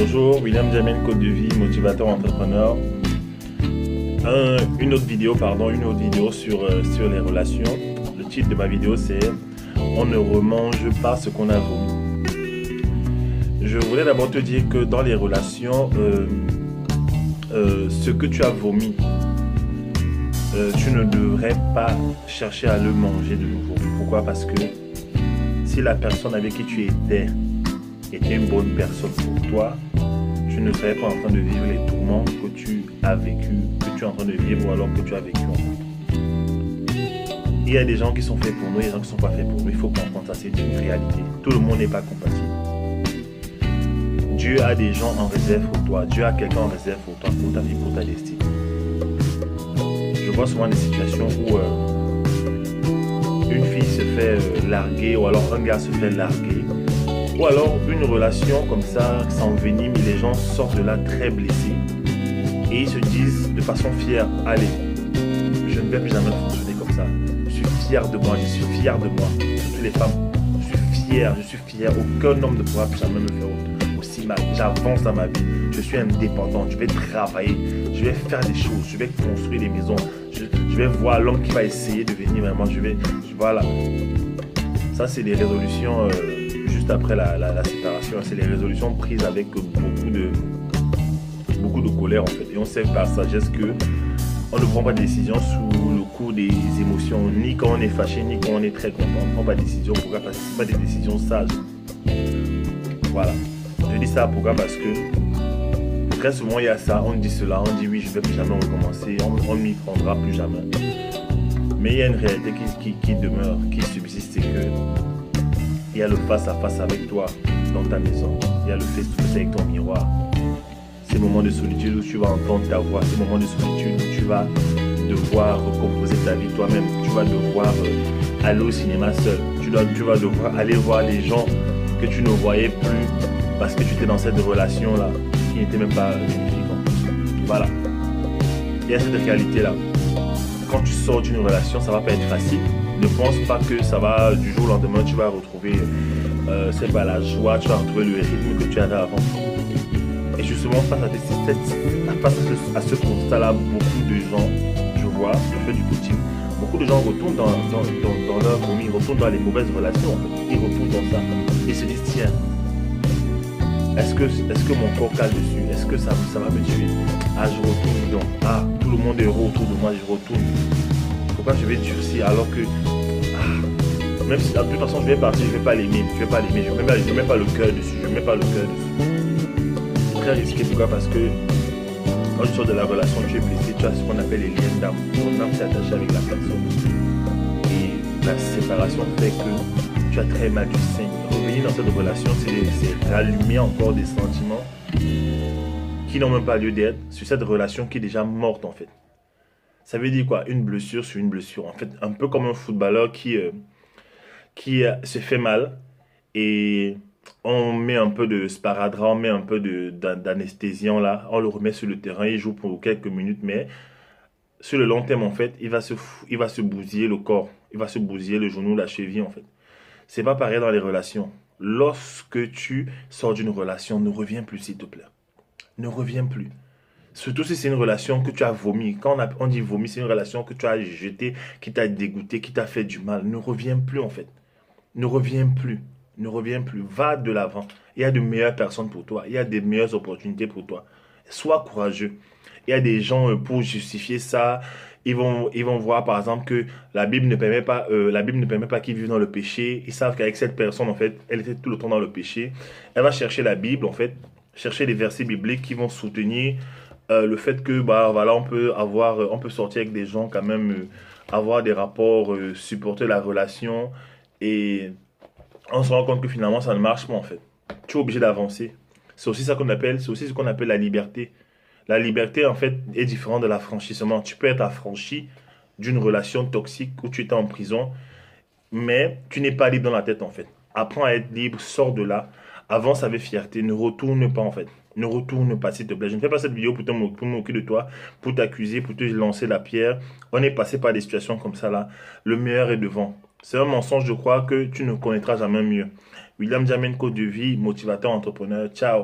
Bonjour, William Jamel, coach de vie, motivateur entrepreneur. Une autre vidéo sur les relations. Le titre de ma vidéo c'est On ne remange pas ce qu'on a vomi. Je voulais d'abord te dire que dans les relations, ce que tu as vomi, tu ne devrais pas chercher à le manger de nouveau. Pourquoi? Parce que si la personne avec qui tu était une bonne personne pour toi, tu ne serais pas en train de vivre les tourments que tu as vécu, que tu es en train de vivre ou alors que tu as vécu en fait. Il y a des gens qui sont faits pour nous, il y a des gens qui ne sont pas faits pour nous. Il faut comprendre ça, c'est une réalité. Tout le monde n'est pas compatible. Dieu a des gens en réserve pour toi. Dieu a quelqu'un en réserve pour toi, pour ta vie, pour ta destinée. Je vois souvent des situations où une fille se fait larguer ou alors un gars se fait larguer. Ou alors une relation comme ça s'envenime et les gens sortent de là très blessés. Et ils se disent de façon fière, allez, je ne vais plus jamais fonctionner comme ça. Je suis fier de moi, je suis fier de moi. Toutes les femmes, je suis fier. Aucun homme ne pourra plus jamais me faire aussi mal. J'avance dans ma vie, je suis indépendant, je vais travailler, je vais faire des choses, je vais construire des maisons. Je vais voir l'homme qui va essayer de venir vraiment, voilà. Ça c'est des résolutions juste après la séparation, c'est les résolutions prises avec beaucoup de colère en fait. Et on sait par sagesse que on ne prend pas de décision sous le coup des émotions, ni quand on est fâché, ni quand on est très content. On ne prend pas de décision, pourquoi? Parce que ce ne sont pas des décisions sages. Voilà. Je dis ça pourquoi? Parce que très souvent il y a ça, on dit cela, on dit oui, je ne vais plus jamais recommencer, on ne m'y prendra plus jamais. Mais il y a une réalité qui demeure, qui subsiste, c'est que il y a le face-à-face avec toi dans ta maison, il y a le face-to-face avec ton miroir. Ces moments de solitude où tu vas entendre ta voix, ces moments de solitude où tu vas devoir recomposer ta vie toi-même, tu vas devoir aller au cinéma seul, tu vas devoir aller voir les gens que tu ne voyais plus parce que tu étais dans cette relation-là qui n'était même pas bénéfique. Voilà. Il y a cette réalité-là. Quand tu sors d'une relation, ça ne va pas être facile. Ne pense pas que ça va du jour au lendemain, tu vas retrouver la joie, tu vas retrouver le rythme que tu avais avant. Et justement, face à ce constat-là, beaucoup de gens, je vois, je fais du coaching, beaucoup de gens retournent dans leur vomi, ils retournent dans les mauvaises relations, en fait. Ils retournent dans ça. Ils se disent, tiens, est-ce que mon corps cale dessus? Est-ce que ça va me tuer? Ah, je retourne donc. Ah, tout le monde est heureux autour de moi, je retourne. Pourquoi je vais durcir alors que... même si de toute façon je vais partir, je ne vais pas l'aimer, je ne mets pas le cœur dessus, C'est très risqué, pourquoi? Parce que quand tu sors de la relation, tu es blessé, tu as ce qu'on appelle les liens d'âme. Ton âme s'est attachée avec la personne. Et la séparation fait que tu as très mal du sein. Revenir dans cette relation, c'est rallumer encore des sentiments qui n'ont même pas lieu d'être sur cette relation qui est déjà morte en fait. Ça veut dire quoi? Une blessure sur une blessure. En fait, un peu comme un footballeur qui se fait mal et on met un peu de sparadrap, on met un peu d'anesthésiant là, on le remet sur le terrain, il joue pour quelques minutes, mais sur le long terme en fait, il va se bousiller le corps, il va se bousiller le genou, la cheville en fait. C'est pas pareil dans les relations. Lorsque tu sors d'une relation, ne reviens plus s'il te plaît. Ne reviens plus. Surtout si c'est une relation que tu as vomi. Quand on dit vomi, c'est une relation que tu as jetée, qui t'a dégoûté, qui t'a fait du mal. Ne reviens plus en fait. Ne reviens plus. Ne reviens plus. Va de l'avant. Il y a de meilleures personnes pour toi. Il y a des meilleures opportunités pour toi. Sois courageux. Il y a des gens pour justifier ça. Ils vont voir par exemple que la Bible ne permet pas qu'ils vivent dans le péché. Ils savent qu'avec cette personne en fait, elle était tout le temps dans le péché. Elle va chercher la Bible en fait, chercher les versets bibliques qui vont soutenir le fait que voilà, on peut sortir avec des gens quand même, avoir des rapports, supporter la relation et on se rend compte que finalement ça ne marche pas en fait. Tu es obligé d'avancer. C'est aussi ce qu'on appelle la liberté. La liberté, en fait, est différente de l'affranchissement. Tu peux être affranchi d'une relation toxique où tu étais en prison, mais tu n'es pas libre dans la tête, en fait. Apprends à être libre, sors de là, avance avec fierté, ne retourne pas, en fait. Ne retourne pas, s'il te plaît. Je ne fais pas cette vidéo pour m'occuper de toi, pour t'accuser, pour te lancer la pierre. On est passé par des situations comme ça, là. Le meilleur est devant. C'est un mensonge, je crois, que tu ne connaîtras jamais mieux. William Jamel, coach de vie, motivateur, entrepreneur. Ciao.